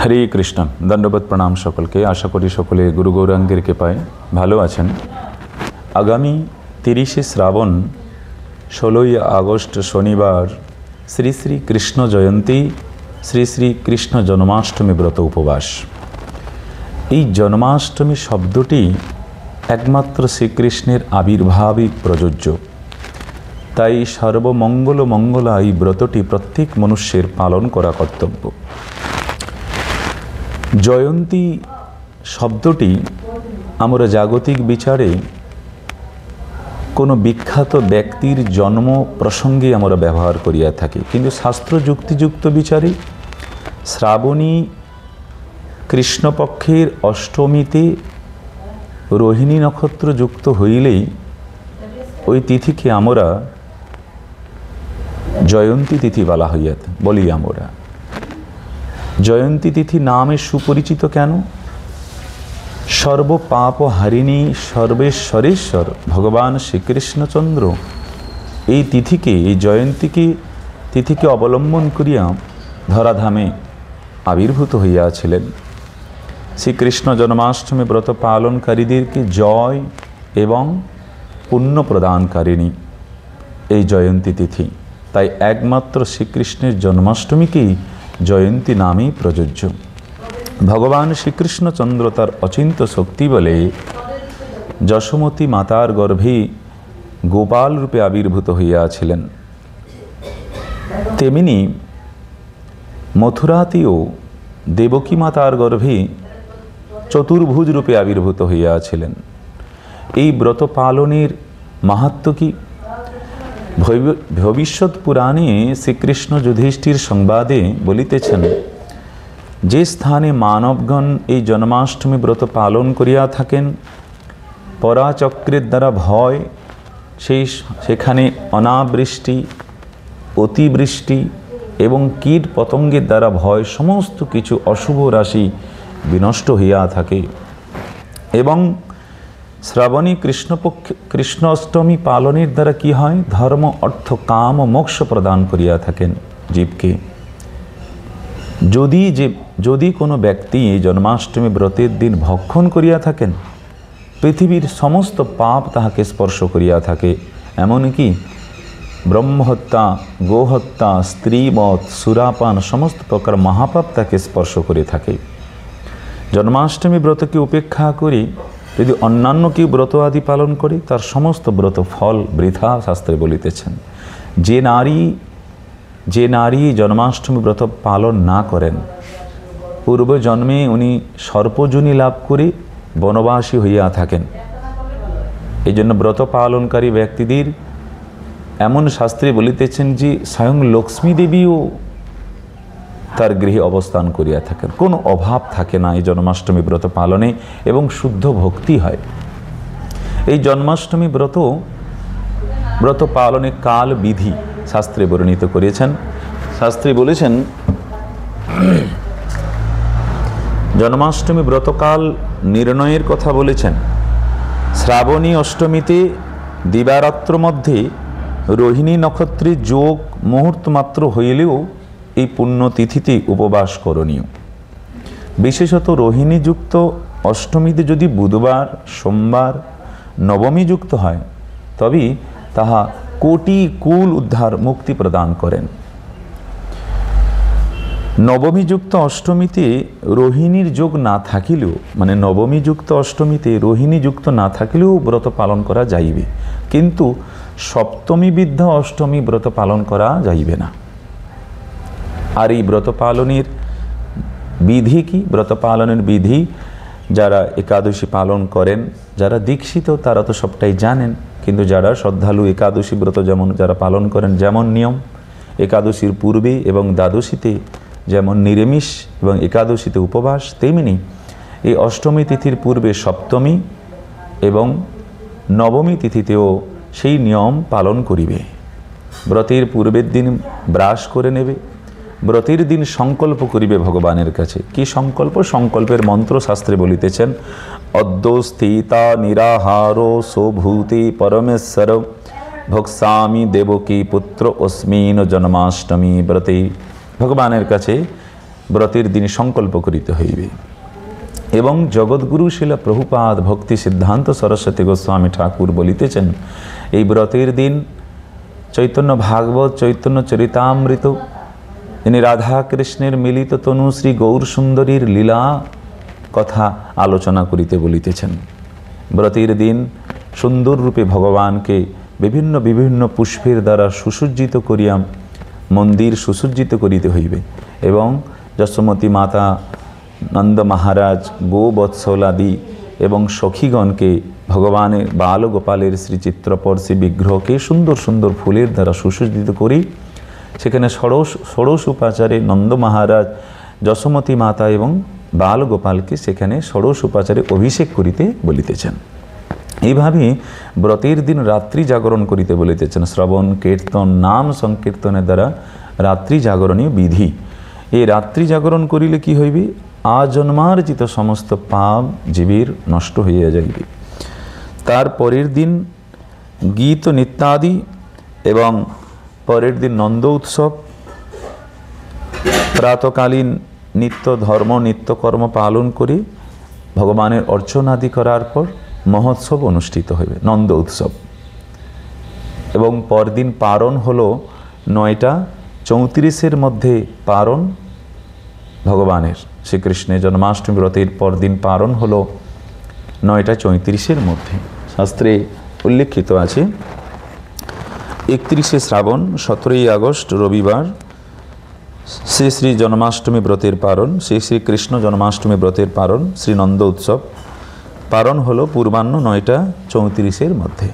হরে কৃষ্ণ। দণ্ডবোধ প্রণাম সকলকে। আশা করি সকলে গুরু গৌরাঙ্গের কৃপায় ভালো আছেন। আগামী 30শে শ্রাবণ 16ই আগস্ট শনিবার শ্রী শ্রী কৃষ্ণ জয়ন্তী, শ্রী শ্রী কৃষ্ণ জন্মাষ্টমী ব্রত উপবাস। এই জন্মাষ্টমী শব্দটি একমাত্র শ্রীকৃষ্ণের আবির্ভাবিক প্রযোজ্য, তাই সর্বমঙ্গল মঙ্গলা এই ব্রতটি প্রত্যেক মনুষ্যের পালন করা কর্তব্য। জয়ন্তী শব্দটি আমরা জাগতিক বিচারে কোনো বিখ্যাত ব্যক্তির জন্ম প্রসঙ্গে আমরা ব্যবহার করিয়া থাকি, কিন্তু শাস্ত্র যুক্তিযুক্ত বিচারে শ্রাবণী কৃষ্ণপক্ষের অষ্টমীতে রোহিণী নক্ষত্র যুক্ত হইলেই ওই তিথিকে আমরা জয়ন্তী তিথি বলি আমরা। জয়ন্তী তিথি নামে সুপরিচিত কেন? সর্বপাপ হারিণী সর্বেশ্বরেশ্বর ভগবান শ্রীকৃষ্ণচন্দ্র এই তিথিকে, এই জয়ন্তীকে তিথিকে অবলম্বন করিয়া ধরাধামে আবির্ভূত হইয়াছিলেন। শ্রীকৃষ্ণ জন্মাষ্টমী ব্রত পালনকারীদেরকে জয় এবং পুণ্য প্রদানকারিণী এই জয়ন্তী তিথি, তাই একমাত্র শ্রীকৃষ্ণের জন্মাষ্টমীকেই জয়ন্তী নামেই প্রযোজ্য। ভগবান শ্রীকৃষ্ণচন্দ্র তার অচিন্ত শক্তি বলে যশোমতী মাতার গর্ভে গোপাল রূপে আবির্ভূত হইয়াছিলেন, তেমনি মথুরাতেও দেবকী মাতার গর্ভে চতুর্ভুজ রূপে আবির্ভূত হইয়াছিলেন। এই ব্রত পালনের মাহাত্ম্য কি? ভবিষ্যৎ পুরাণে শ্রীকৃষ্ণ যুধিষ্ঠির সংবাদে বলিতেছেন, যে স্থানে মানবগণ এই জন্মাষ্টমী ব্রত পালন করিয়া থাকেন, পরাচক্রের দ্বারা ভয়, সেখানে অনাবৃষ্টি, অতিবৃষ্টি এবং কীট পতঙ্গের দ্বারা ভয়, সমস্ত কিছু অশুভ রাশি বিনষ্ট হইয়া থাকে। এবং শ্রাবণী কৃষ্ণ অষ্টমী পালনের দ্বারা কি হয়? ধর্ম, অর্থ, কাম ও মোক্ষ প্রদান করিয়া থাকেন জীবকে। যদি কোনো ব্যক্তি এই জন্মাষ্টমী ব্রতের দিন ভক্ষণ করিয়া থাকেন, পৃথিবীর সমস্ত পাপ তাহাকে স্পর্শ করিয়া থাকে। এমনকি ব্রহ্মহত্যা, গোহত্যা, স্ত্রীবধ, সুরাপান সমস্ত প্রকার মহাপাপ তাকে স্পর্শ করে থাকে। জন্মাষ্টমী ব্রতকে উপেক্ষা করে যদি অন্যান্য কেউ ব্রত আদি পালন করে, তার সমস্ত ব্রত ফল বৃথা, শাস্ত্রে বলিতেছেন। যে নারী জন্মাষ্টমী ব্রত পালন না করেন, পূর্বজন্মে উনি সর্পযোনি লাভ করে বনবাসী হইয়া থাকেন। এই জন্য ব্রত পালনকারী ব্যক্তিদের এমন শাস্ত্রে বলিতেছেন যে স্বয়ং লক্ষ্মী দেবীও তার গৃহে অবস্থান করিয়া থাকেন। কোনো অভাব থাকে না এই জন্মাষ্টমী ব্রত পালনে, এবং শুদ্ধ ভক্তি হয়। এই জন্মাষ্টমী ব্রত পালনে কাল বিধি শাস্ত্রে বর্ণিত করেছেন। শাস্ত্রে বলেছেন, জন্মাষ্টমী ব্রতকাল নির্ণয়ের কথা বলেছেন। শ্রাবণী অষ্টমীতে দিবারাত্র মধ্যে রোহিণী নক্ষত্রে যোগ মুহূর্ত মাত্র হইলেও এই পুণ্যতিথিতে উপবাস করণীয়। বিশেষত রোহিণীযুক্ত অষ্টমীতে যদি বুধবার, সোমবার, নবমী যুক্ত হয়, তবে তাহা কোটি কুল উদ্ধার মুক্তি প্রদান করেন। নবমীযুক্ত অষ্টমীতে রোহিণীর যোগ না থাকিলেও, মানে নবমীযুক্ত অষ্টমীতে রোহিণী যুক্ত না থাকিলেও ব্রত পালন করা যাইবে, কিন্তু সপ্তমী বিদ্ধ অষ্টমী ব্রত পালন করা যাইবে না। আর এই ব্রত পালনের বিধি কি? ব্রত পালনের বিধি যারা একাদশী পালন করেন, যারা দীক্ষিত তারা তো সবটাই জানেন, কিন্তু যারা শ্রদ্ধালু একাদশী ব্রত যারা পালন করেন, যেমন নিয়ম একাদশীর পূর্বে এবং দ্বাদশীতে যেমন নিরামিষ এবং একাদশীতে উপবাস, তেমনি এই অষ্টমী তিথির পূর্বে সপ্তমী এবং নবমী তিথিতেও সেই নিয়ম পালন করিবে। ব্রতের পূর্বের দিন ব্রাশ করে নেবে, ব্রতের দিন সংকল্প করিবে ভগবানের কাছে। কি সংকল্প? সংকল্পের মন্ত্র শাস্ত্রে বলিতেছেন, অদ্য স্থিতা নিরাহারো সোভূতে পরমেশ্বর ভোক্সামি দেবকী পুত্র অস্মিন জন্মাষ্টমী ব্রতে। ভগবানের কাছে ব্রতের দিন সংকল্প করিতে হইবে। এবং জগৎগুরু শিলা প্রভুপাদ ভক্তি সিদ্ধান্ত সরস্বতী গোস্বামী ঠাকুর বলিতেছেন, এই ব্রতের দিন চৈতন্য ভাগবত, চৈতন্য চরিতামৃত, তিনি রাধা কৃষ্ণের মিলিত তনু শ্রী গৌর সুন্দরীর লীলা কথা আলোচনা করিতে বলিতেছেন। ব্রতের দিন সুন্দর রূপে ভগবানকে বিভিন্ন বিভিন্ন পুষ্পের দ্বারা সুসজ্জিত করিয়া মন্দির সুসজ্জিত করিতে হইবে এবং যশোমতী মাতা, নন্দ মহারাজ, গোবৎসলাদি এবং সখীগণকে ভগবানের বালগোপালের শ্রীচিত্রপর্শী বিগ্রহকে সুন্দর সুন্দর ফুলের দ্বারা সুসজ্জিত করি সেখানে ষোড়শ উপাচারে নন্দ মহারাজ, যশোমতী মাতা এবং বালগোপালকে সেখানে ষোড়শ উপাচারে অভিষেক করিতে বলিতেছেন। এইভাবে ব্রতের দিন রাত্রি জাগরণ করিতে বলিতেছেন। শ্রবণ, কীর্তন, নাম সংকীর্তনের দ্বারা রাত্রি জাগরণীয় বিধি। এই রাত্রি জাগরণ করিলে কি হইবে? আজন্মার্জিত সমস্ত পাপ জীবের নষ্ট হইয়া যাইবে। তার পরের দিন গীত নিত্যাদি এবং পরের দিন নন্দ উৎসব, প্রাতকালীন নিত্য ধর্ম নিত্যকর্ম পালন করে ভগবানের অর্চনাদি করার পর মহোৎসব অনুষ্ঠিত হইবে, নন্দ উৎসব। এবং পরদিন পারণ হলো 9:34 মধ্যে পারণ ভগবানের শ্রীকৃষ্ণের জন্মাষ্টমী ব্রতের পরদিন পারণ হলো 9:34 মধ্যে। শাস্ত্রে উল্লেখিত আছে 31 শ্রাবণ 17 আগস্ট রবিবার শ্রী শ্রী জন্মাষ্টমী ব্রতের পারণ, শ্রী শ্রীকৃষ্ণ জন্মাষ্টমী ব্রতের পারণ, শ্রী নন্দ উৎসব। পারণ হলো পূর্বাহ্ন 9:34 মধ্যে।